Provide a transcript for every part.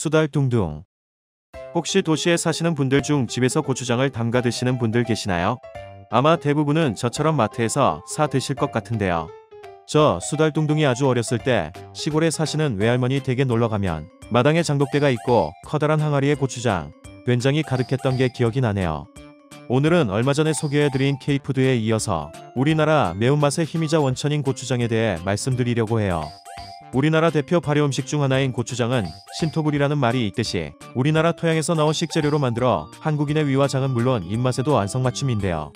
수달둥둥. 혹시 도시에 사시는 분들 중 집에서 고추장을 담가 드시는 분들 계시나요? 아마 대부분은 저처럼 마트에서 사 드실 것 같은데요. 저 수달둥둥이 아주 어렸을 때 시골에 사시는 외할머니 댁에 놀러가면 마당에 장독대가 있고 커다란 항아리에 고추장, 된장이 가득했던 게 기억이 나네요. 오늘은 얼마 전에 소개해드린 K푸드에 이어서 우리나라 매운맛의 힘이자 원천인 고추장에 대해 말씀드리려고 해요. 우리나라 대표 발효 음식 중 하나인 고추장은 신토불이라는 말이 있듯이 우리나라 토양에서 나온 식재료로 만들어 한국인의 위와 장은 물론 입맛에도 안성맞춤인데요.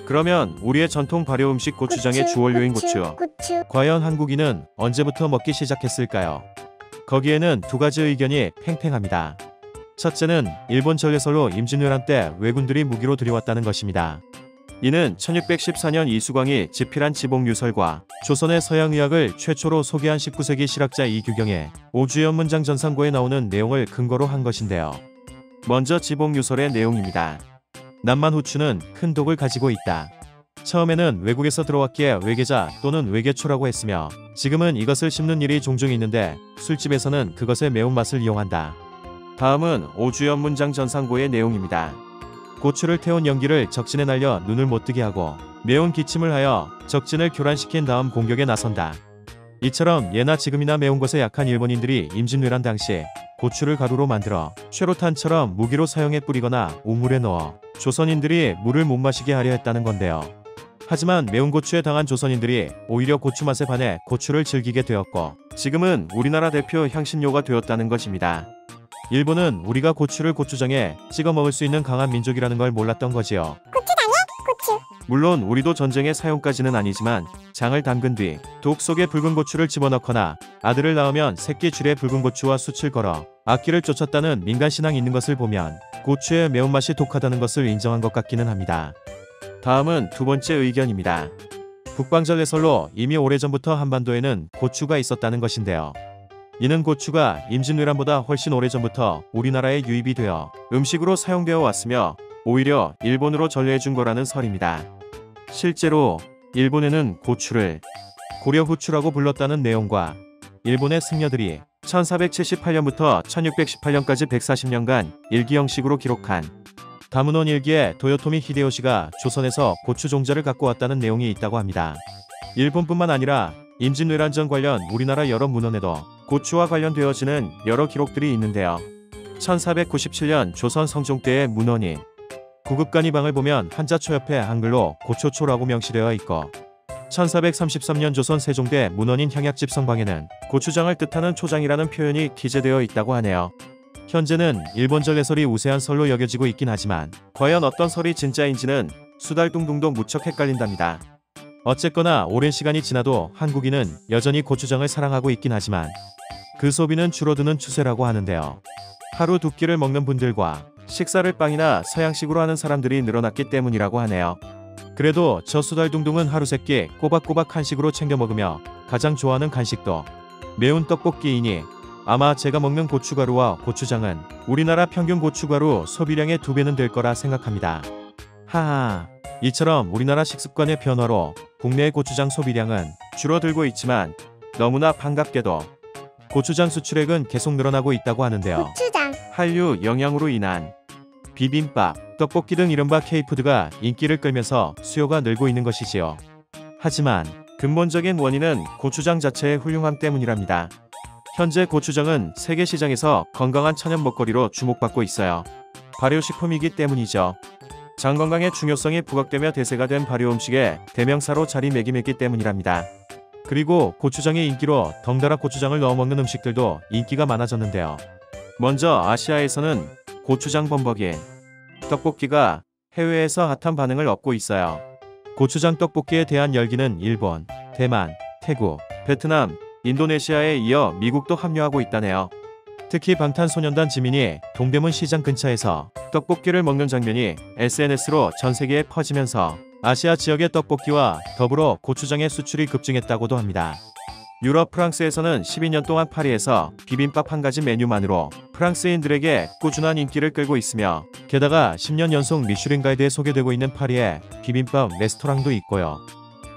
그러면 우리의 전통 발효 음식 고추장의 주원료인 고추. 과연 한국인은 언제부터 먹기 시작했을까요? 거기에는 두 가지 의견이 팽팽합니다. 첫째는 일본 전래설로 임진왜란 때 왜군들이 무기로 들여왔다는 것입니다. 이는 1614년 이수광이 집필한 지봉유설과 조선의 서양의학을 최초로 소개한 19세기 실학자 이규경의 오주연문장 전상고에 나오는 내용을 근거로 한 것인데요. 먼저 지봉유설의 내용입니다. 남만후추는 큰 독을 가지고 있다. 처음에는 외국에서 들어왔기에 외계자 또는 외계초라고 했으며 지금은 이것을 씹는 일이 종종 있는데 술집에서는 그것의 매운맛을 이용한다. 다음은 오주연문장 전상고의 내용입니다. 고추를 태운 연기를 적진에 날려 눈을 못 뜨게 하고 매운 기침을 하여 적진을 교란시킨 다음 공격에 나선다. 이처럼 예나 지금이나 매운 것에 약한 일본인들이 임진왜란 당시 고추를 가루로 만들어 쇠로탄처럼 무기로 사용해 뿌리거나 우물에 넣어 조선인들이 물을 못 마시게 하려 했다는 건데요. 하지만 매운 고추에 당한 조선인들이 오히려 고추 맛에 반해 고추를 즐기게 되었고 지금은 우리나라 대표 향신료가 되었다는 것입니다. 일본은 우리가 고추를 고추장에 찍어 먹을 수 있는 강한 민족이라는 걸 몰랐던 거지요. 고추장에 고추. 물론 우리도 전쟁의 사용까지는 아니지만 장을 담근 뒤 독 속에 붉은 고추를 집어넣거나 아들을 낳으면 새끼 줄에 붉은 고추와 숯을 걸어 악귀를 쫓았다는 민간 신앙이 있는 것을 보면 고추의 매운맛이 독하다는 것을 인정한 것 같기는 합니다. 다음은 두 번째 의견입니다. 북방전래설로 이미 오래전부터 한반도에는 고추가 있었다는 것인데요. 이는 고추가 임진왜란보다 훨씬 오래전부터 우리나라에 유입이 되어 음식으로 사용되어 왔으며 오히려 일본으로 전래해준 거라는 설입니다. 실제로 일본에는 고추를 고려후추라고 불렀다는 내용과 일본의 승려들이 1478년부터 1618년까지 140년간 일기 형식으로 기록한 다문원 일기에 도요토미 히데요시가 조선에서 고추 종자를 갖고 왔다는 내용이 있다고 합니다. 일본뿐만 아니라 임진왜란 전 관련 우리나라 여러 문헌에도 고추와 관련되어지는 여러 기록들이 있는데요. 1497년 조선 성종 때의 문헌인 구급간이방을 보면 한자초 옆에 한글로 고초초라고 명시되어 있고 1433년 조선 세종대 문헌인 향약집성방에는 고추장을 뜻하는 초장이라는 표현이 기재되어 있다고 하네요. 현재는 일본 전래설이 우세한 설로 여겨지고 있긴 하지만 과연 어떤 설이 진짜인지는 수달둥둥도 무척 헷갈린답니다. 어쨌거나 오랜 시간이 지나도 한국인은 여전히 고추장을 사랑하고 있긴 하지만 그 소비는 줄어드는 추세라고 하는데요. 하루 두 끼를 먹는 분들과 식사를 빵이나 서양식으로 하는 사람들이 늘어났기 때문이라고 하네요. 그래도 저 수달둥둥은 하루 세 끼 꼬박꼬박 한식으로 챙겨 먹으며 가장 좋아하는 간식도 매운 떡볶이이니 아마 제가 먹는 고춧가루와 고추장은 우리나라 평균 고춧가루 소비량의 2배는 될 거라 생각합니다. 하하. 이처럼 우리나라 식습관의 변화로 국내의 고추장 소비량은 줄어들고 있지만 너무나 반갑게도 고추장 수출액은 계속 늘어나고 있다고 하는데요. 고추장. 한류 영향으로 인한 비빔밥, 떡볶이 등 이른바 K푸드가 인기를 끌면서 수요가 늘고 있는 것이지요. 하지만 근본적인 원인은 고추장 자체의 훌륭함 때문이랍니다. 현재 고추장은 세계 시장에서 건강한 천연 먹거리로 주목받고 있어요. 발효식품이기 때문이죠. 장 건강의 중요성이 부각되며 대세가 된 발효 음식의 대명사로 자리매김했기 때문이랍니다. 그리고 고추장의 인기로 덩달아 고추장을 넣어 먹는 음식들도 인기가 많아졌는데요. 먼저 아시아에서는 고추장 범벅인 떡볶이가 해외에서 핫한 반응을 얻고 있어요. 고추장 떡볶이에 대한 열기는 일본, 대만, 태국, 베트남, 인도네시아에 이어 미국도 합류하고 있다네요. 특히 방탄소년단 지민이 동대문 시장 근처에서 떡볶이를 먹는 장면이 SNS로 전 세계에 퍼지면서 아시아 지역의 떡볶이와 더불어 고추장의 수출이 급증했다고도 합니다. 유럽 프랑스에서는 12년 동안 파리에서 비빔밥 한 가지 메뉴만으로 프랑스인들에게 꾸준한 인기를 끌고 있으며 게다가 10년 연속 미슐랭 가이드에 소개되고 있는 파리에 비빔밥 레스토랑도 있고요.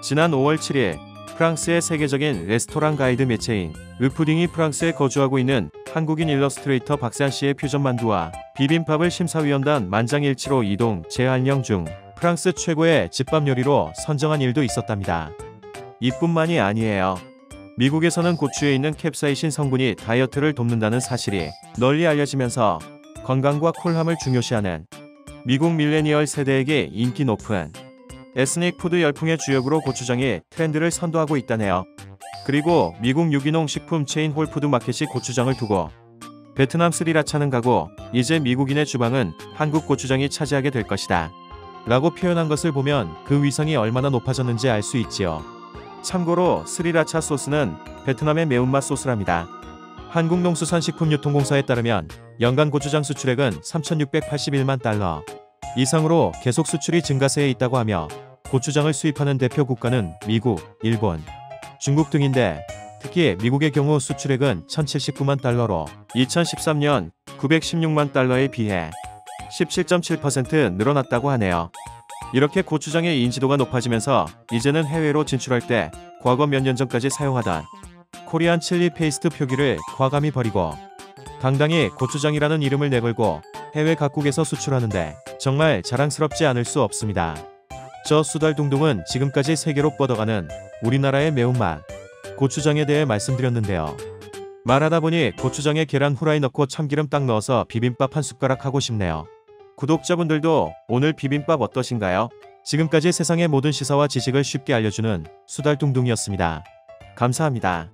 지난 5월 7일 프랑스의 세계적인 레스토랑 가이드 매체인 르푸딩이 프랑스에 거주하고 있는 한국인 일러스트레이터 박세한 씨의 퓨전 만두와 비빔밥을 심사위원단 만장일치로 이동 재활용 중 프랑스 최고의 집밥 요리로 선정한 일도 있었답니다. 이뿐만이 아니에요. 미국에서는 고추에 있는 캡사이신 성분이 다이어트를 돕는다는 사실이 널리 알려지면서 건강과 콜함을 중요시하는 미국 밀레니얼 세대에게 인기 높은 에스닉 푸드 열풍의 주역으로 고추장이 트렌드를 선도하고 있다네요. 그리고 미국 유기농 식품 체인 홀푸드 마켓이 고추장을 두고 베트남 스리라차는 가고 이제 미국인의 주방은 한국 고추장이 차지하게 될 것이다 라고 표현한 것을 보면 그 위상이 얼마나 높아졌는지 알 수 있지요. 참고로 스리라차 소스는 베트남의 매운맛 소스랍니다. 한국농수산식품유통공사에 따르면 연간 고추장 수출액은 3,681만 달러 이상으로 계속 수출이 증가세에 있다고 하며 고추장을 수입하는 대표 국가는 미국, 일본, 중국 등인데 특히 미국의 경우 수출액은 1,079만 달러로 2013년 916만 달러에 비해 17.7% 늘어났다고 하네요. 이렇게 고추장의 인지도가 높아지면서 이제는 해외로 진출할 때 과거 몇 년 전까지 사용하던 코리안 칠리 페이스트 표기를 과감히 버리고 당당히 고추장이라는 이름을 내걸고 해외 각국에서 수출하는데 정말 자랑스럽지 않을 수 없습니다. 저 수달둥둥은 지금까지 세계로 뻗어가는 우리나라의 매운맛 고추장에 대해 말씀드렸는데요. 말하다 보니 고추장에 계란 후라이 넣고 참기름 딱 넣어서 비빔밥 한 숟가락 하고 싶네요. 구독자분들도 오늘 비빔밥 어떠신가요? 지금까지 세상의 모든 시사와 지식을 쉽게 알려주는 수달둥둥이었습니다. 감사합니다.